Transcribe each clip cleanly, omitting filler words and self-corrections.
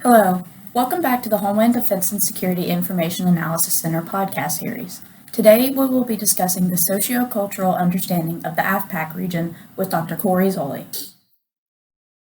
Hello, welcome back to the Homeland Defense and Security Information Analysis Center podcast series. Today we will be discussing the socio-cultural understanding of the Af-Pak region with Dr. Corey Zoli.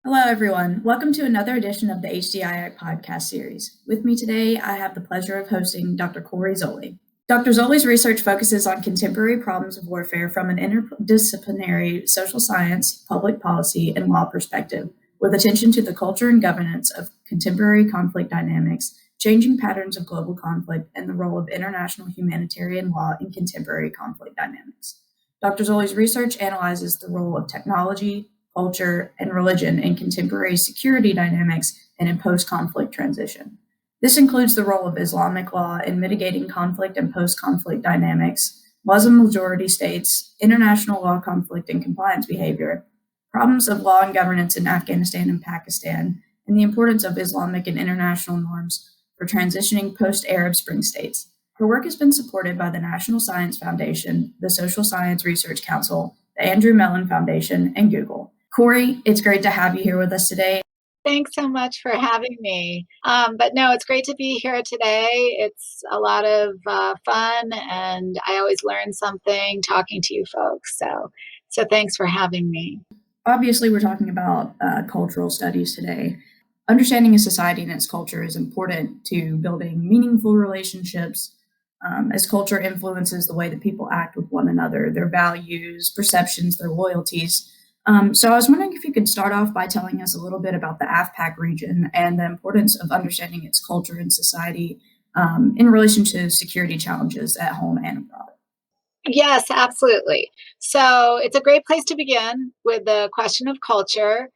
Hello everyone, welcome to another edition of the HDIAC podcast series. With me today I have the pleasure of hosting Dr. Corey Zoli. Dr. Zoli's research focuses on contemporary problems of warfare from an interdisciplinary social science, public policy, and law perspective, with attention to the culture and governance of contemporary conflict dynamics, changing patterns of global conflict, and the role of international humanitarian law in contemporary conflict dynamics. Dr. Zoli's research analyzes the role of technology, culture, and religion in contemporary security dynamics and in post-conflict transition. This includes the role of Islamic law in mitigating conflict and post-conflict dynamics, Muslim majority states, international law conflict and compliance behavior, problems of law and governance in Afghanistan and Pakistan, and the importance of Islamic and international norms for transitioning post-Arab Spring states. Her work has been supported by the National Science Foundation, the Social Science Research Council, the Andrew Mellon Foundation, and Google. Corey, it's great to have you here with us today. Thanks so much for having me. But no, it's great to be here today. It's a lot of fun, and I always learn something talking to you folks. So thanks for having me. Obviously, we're talking about cultural studies today. Understanding a society and its culture is important to building meaningful relationships, as culture influences the way that people act with one another, their values, perceptions, their loyalties. So I was wondering if you could start off by telling us a little bit about the Af-Pak region and the importance of understanding its culture and society in relation to security challenges at home and abroad. Yes, absolutely. So it's a great place to begin with the question of culture,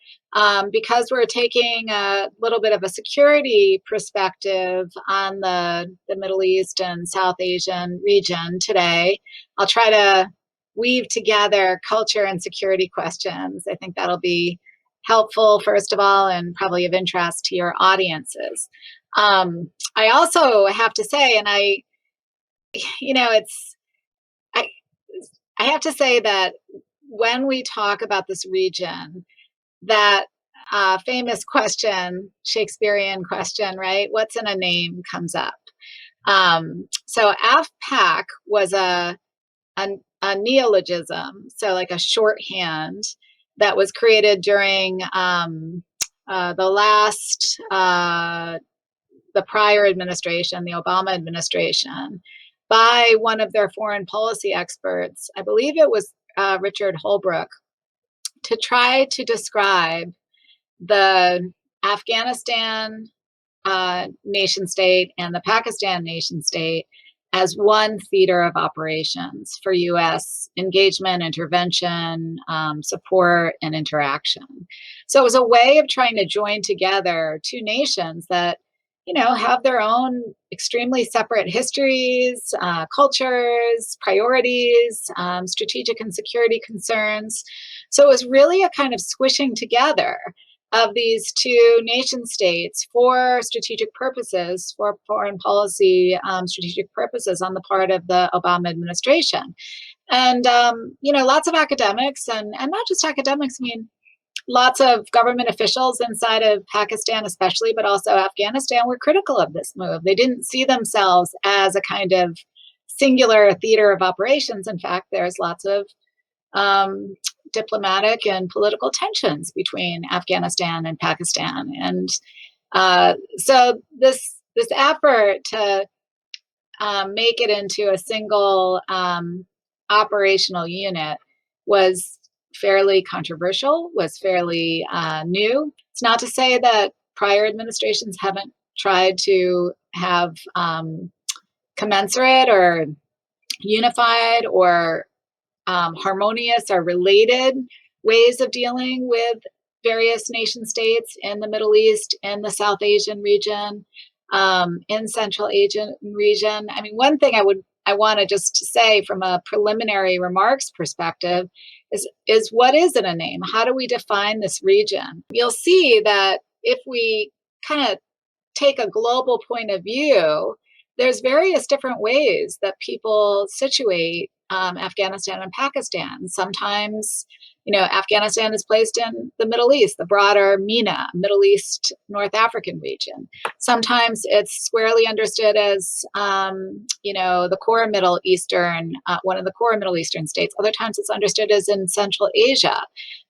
because we're taking a little bit of a security perspective on the Middle East and South Asian region today. I'll try to weave together culture and security questions. I think that'll be helpful, first of all, and probably of interest to your audiences. I also have to say, and it's, I have to say that when we talk about this region, that famous question, Shakespearean question, right? What's in a name comes up. So Af-Pak was a neologism, so like a shorthand that was created during the prior administration, the Obama administration, by one of their foreign policy experts. I believe it was Richard Holbrooke, to try to describe the Afghanistan nation state and the Pakistan nation state as one theater of operations for U.S. engagement, intervention, support, and interaction. So it was a way of trying to join together two nations that, have their own extremely separate histories, cultures, priorities, strategic and security concerns. So it was really a kind of squishing together of these two nation states for strategic purposes, for foreign policy strategic purposes on the part of the Obama administration. And, lots of academics and not just academics, lots of government officials inside of Pakistan especially, but also Afghanistan, were critical of this move. They didn't see themselves as a kind of singular theater of operations. In fact, there's lots of diplomatic and political tensions between Afghanistan and Pakistan. And so this effort to make it into a single operational unit was fairly controversial, was fairly new. It's not to say that prior administrations haven't tried to have commensurate or unified or harmonious or related ways of dealing with various nation states in the Middle East, in the South Asian region, in Central Asian region. One thing I want to just say from a preliminary remarks perspective is what is in a name? How do we define this region? You'll see that if we kind of take a global point of view, there's various different ways that people situate Afghanistan and Pakistan. Sometimes, Afghanistan is placed in the Middle East, the broader MENA, Middle East, North African region. Sometimes it's squarely understood as, the core Middle Eastern, one of the core Middle Eastern states. Other times it's understood as in Central Asia,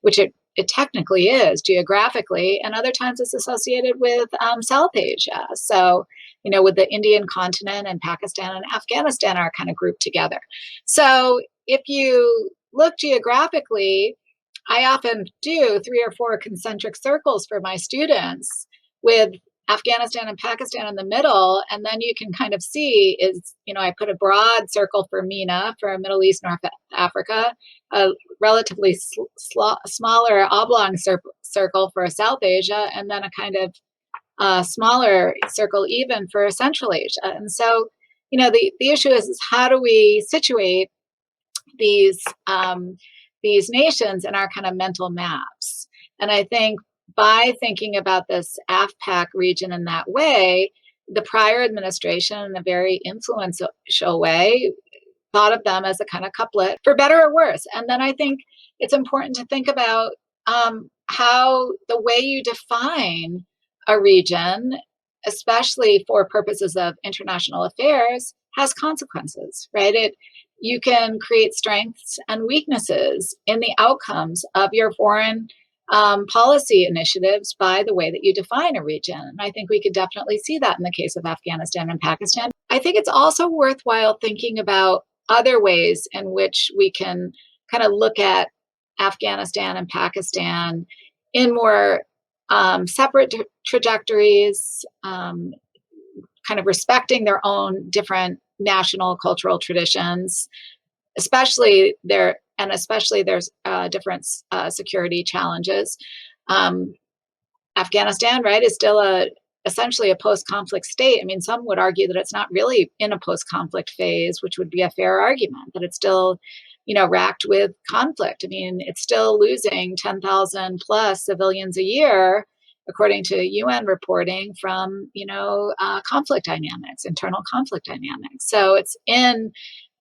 which it technically is geographically, and other times it's associated with South Asia. So, with the Indian continent and Pakistan and Afghanistan are kind of grouped together. So if you look geographically, I often do 3 or 4 concentric circles for my students with Afghanistan and Pakistan in the middle, and then you can kind of see is, I put a broad circle for MENA, for Middle East, North Africa, a relatively smaller oblong circle for South Asia, and then a kind of smaller circle even for Central Asia. And so, the issue is how do we situate these nations in our kind of mental maps? And I think by thinking about this AfPak region in that way, the prior administration, in a very influential way, thought of them as a kind of couplet, for better or worse. And then I think it's important to think about how the way you define a region, especially for purposes of international affairs, has consequences, right? You can create strengths and weaknesses in the outcomes of your foreign policy initiatives by the way that you define a region. And I think we could definitely see that in the case of Afghanistan and Pakistan. I think it's also worthwhile thinking about other ways in which we can kind of look at Afghanistan and Pakistan in more separate trajectories, kind of respecting their own different national cultural traditions, especially there's different security challenges. Afghanistan, right, is still essentially a post-conflict state. I mean, some would argue that it's not really in a post-conflict phase, which would be a fair argument, that it's still, racked with conflict. I mean, it's still losing 10,000 plus civilians a year, according to UN reporting, from, conflict dynamics, internal conflict dynamics. So it's in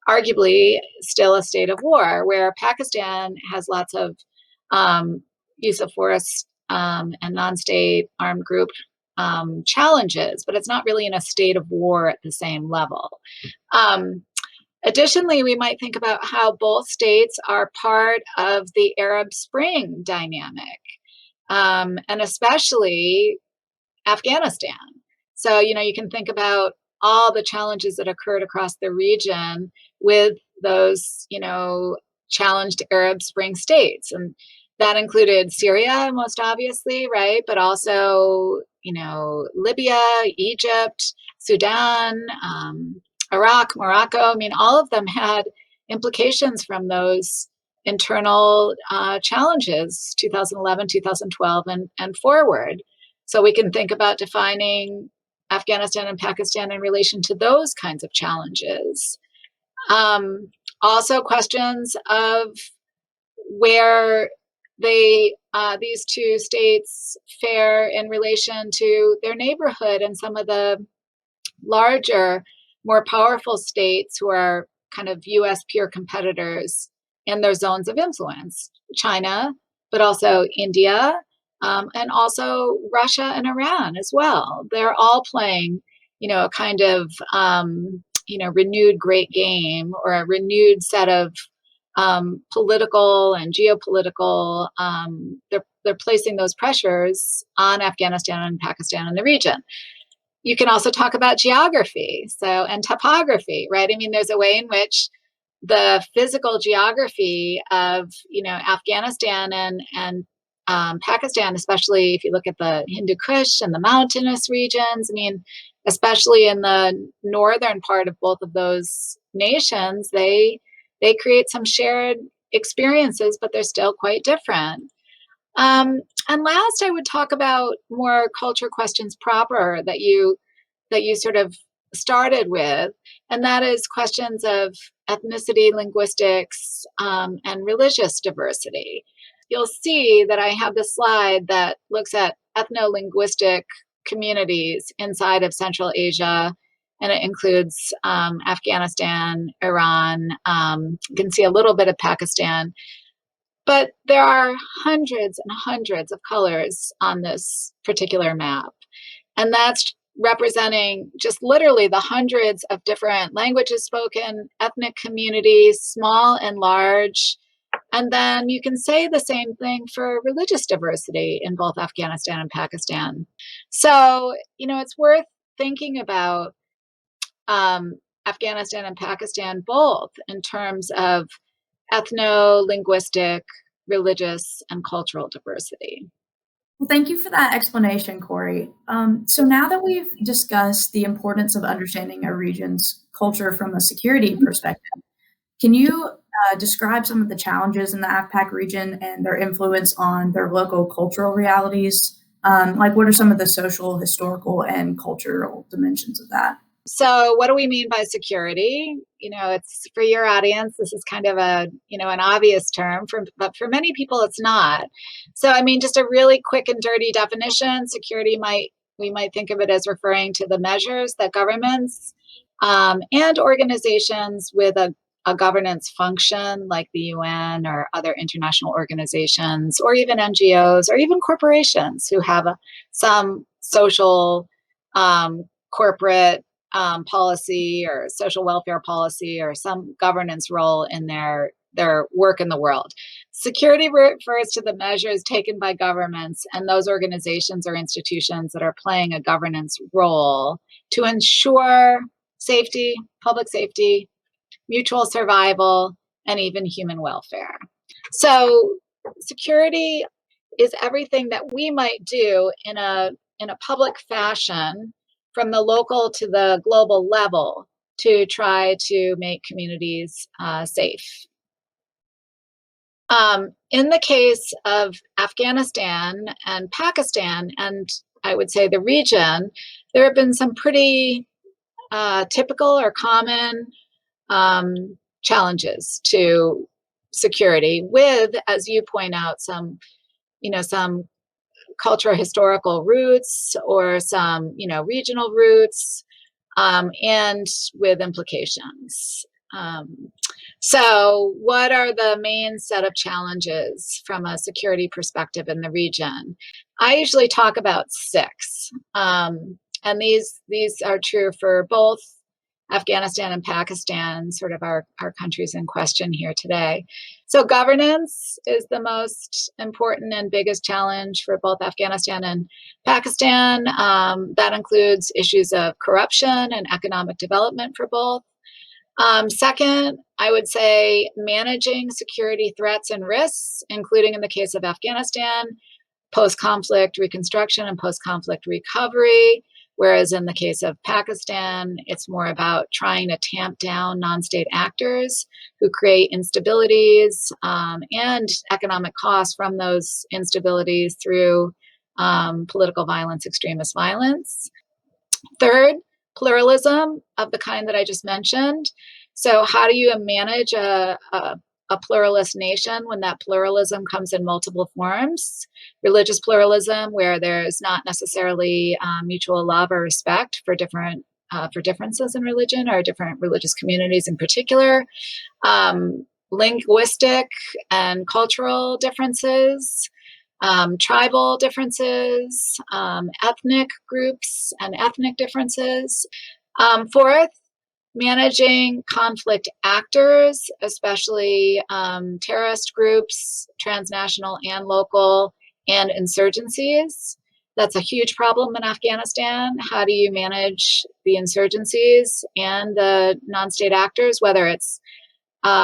arguably still a state of war, where Pakistan has lots of use of force and non-state armed group challenges, but it's not really in a state of war at the same level. Additionally, we might think about how both states are part of the Arab Spring dynamic, and especially Afghanistan. So, you can think about all the challenges that occurred across the region with those, challenged Arab Spring states. And that included Syria, most obviously, right? But also, Libya, Egypt, Sudan, Iraq, Morocco. I mean, all of them had implications from those internal challenges, 2011, 2012, and forward. So we can think about defining Afghanistan and Pakistan in relation to those kinds of challenges. Also questions of where these two states fare in relation to their neighborhood and some of the larger, more powerful states who are kind of US peer competitors in their zones of influence. China, but also India, and also Russia and Iran as well. They're all playing, a kind of, renewed great game, or a renewed set of political and geopolitical, they're placing those pressures on Afghanistan and Pakistan and the region. You can also talk about geography, and topography, right? I mean, there's a way in which the physical geography of, Afghanistan and Pakistan, especially if you look at the Hindu Kush and the mountainous regions, I mean, especially in the northern part of both of those nations, they create some shared experiences, but they're still quite different. And last, I would talk about more culture questions proper that you sort of started with, and that is questions of ethnicity, linguistics, and religious diversity. You'll see that I have this slide that looks at ethno-linguistic communities inside of Central Asia and it includes Afghanistan, Iran. You can see a little bit of Pakistan, but there are hundreds and hundreds of colors on this particular map. And that's representing just literally the hundreds of different languages spoken, ethnic communities, small and large. And then you can say the same thing for religious diversity in both Afghanistan and Pakistan. So, it's worth thinking about Afghanistan and Pakistan both in terms of ethno-linguistic, religious, and cultural diversity. Well, thank you for that explanation, Corey. So now that we've discussed the importance of understanding a region's culture from a security perspective, can you describe some of the challenges in the AfPak region and their influence on their local cultural realities? Like, what are some of the social, historical, and cultural dimensions of that? So what do we mean by security? It's for your audience, this is kind of an obvious term, but for many people it's not. So, just a really quick and dirty definition, security we might think of it as referring to the measures that governments and organizations with a governance function like the UN or other international organizations or even NGOs or even corporations who have some social corporate policy or social welfare policy or some governance role in their work in the world. Security refers to the measures taken by governments and those organizations or institutions that are playing a governance role to ensure safety, public safety, mutual survival, and even human welfare. So security is everything that we might do in a public fashion from the local to the global level to try to make communities safe. In the case of Afghanistan and Pakistan, and I would say the region, there have been some pretty typical or common challenges to security with, as you point out, some cultural historical roots or some regional roots and with implications. So what are the main set of challenges from a security perspective in the region? I usually talk about 6, and these are true for both Afghanistan and Pakistan, sort of our countries in question here today. So governance is the most important and biggest challenge for both Afghanistan and Pakistan. That includes issues of corruption and economic development for both. Second, I would say managing security threats and risks, including in the case of Afghanistan, post-conflict reconstruction and post-conflict recovery. Whereas in the case of Pakistan, it's more about trying to tamp down non-state actors who create instabilities and economic costs from those instabilities through political violence, extremist violence. Third, pluralism of the kind that I just mentioned. So how do you manage a pluralist nation when that pluralism comes in multiple forms? Religious pluralism, where there's not necessarily mutual love or respect for differences in religion or different religious communities in particular. Linguistic and cultural differences, tribal differences, ethnic groups and ethnic differences. Fourth, managing conflict actors, especially terrorist groups, transnational and local, and insurgencies. That's a huge problem in Afghanistan. How do you manage the insurgencies and the non-state actors, whether it's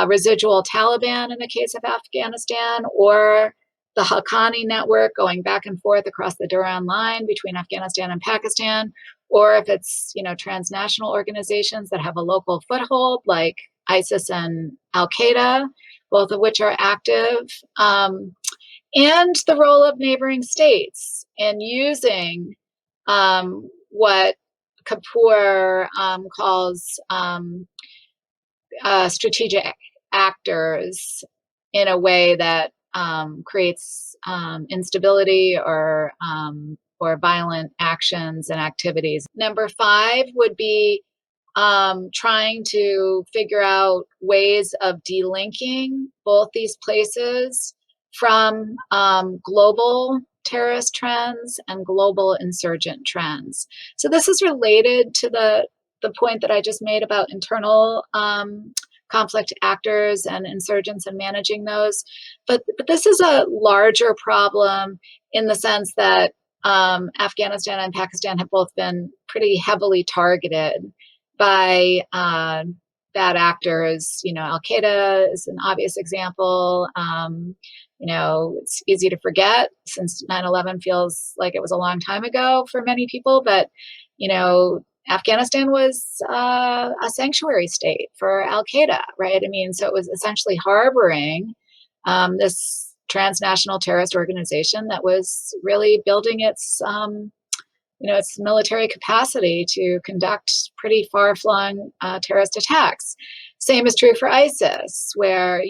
residual Taliban in the case of Afghanistan or the Haqqani network going back and forth across the Durand line between Afghanistan and Pakistan, or if it's transnational organizations that have a local foothold like ISIS and Al-Qaeda, both of which are active, and the role of neighboring states in using what Kapoor calls strategic actors in a way that creates instability or violent actions and activities. Number 5 would be trying to figure out ways of delinking both these places from global terrorist trends and global insurgent trends. So this is related to the point that I just made about internal conflict actors and insurgents and managing those. But this is a larger problem in the sense that Afghanistan and Pakistan have both been pretty heavily targeted by bad actors. Al-Qaeda is an obvious example. It's easy to forget since 9/11 feels like it was a long time ago for many people, but, Afghanistan was a sanctuary state for Al-Qaeda, right? So it was essentially harboring this transnational terrorist organization that was really building its military capacity to conduct pretty far-flung terrorist attacks. Same is true for ISIS, where,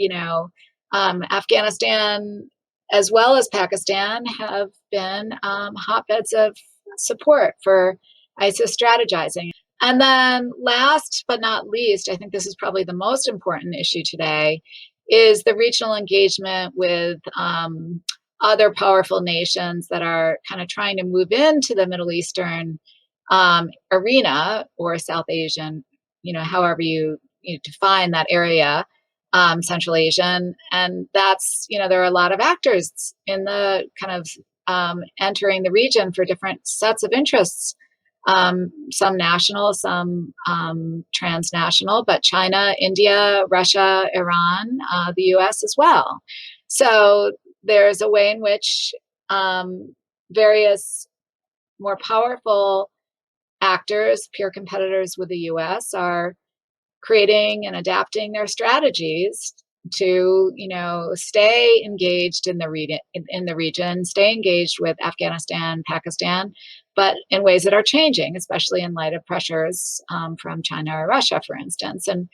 Afghanistan as well as Pakistan have been hotbeds of support for ISIS strategizing. And then last but not least, I think this is probably the most important issue today, is the regional engagement with other powerful nations that are kind of trying to move into the Middle Eastern arena, or South Asian, however you define that area, Central Asian. And that's, there are a lot of actors in the kind of entering the region for different sets of interests. Some national, some transnational, but China, India, Russia, Iran, the US as well. So there's a way in which various more powerful actors, peer competitors with the US, are creating and adapting their strategies to, stay engaged in the region, stay engaged with Afghanistan, Pakistan, but in ways that are changing, especially in light of pressures from China or Russia, for instance. And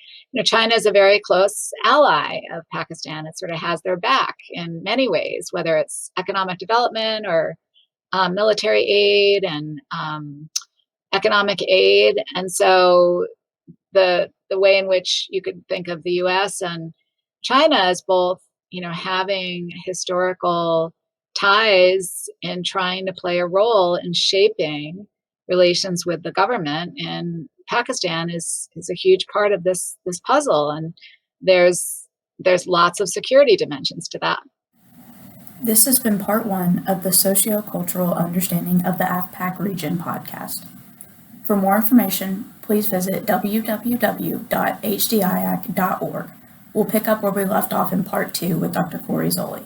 China is a very close ally of Pakistan. It sort of has their back in many ways, whether it's economic development or military aid and economic aid. And so the way in which you could think of the U.S. and China as both, having historical ties in trying to play a role in shaping relations with the government in Pakistan is a huge part of this puzzle. And there's lots of security dimensions to that. This has been part 1 of the Socio-Cultural Understanding of the AfPak Region podcast. For more information, please visit www.hdiac.org. We'll pick up where we left off in part 2 with Dr. Zoli.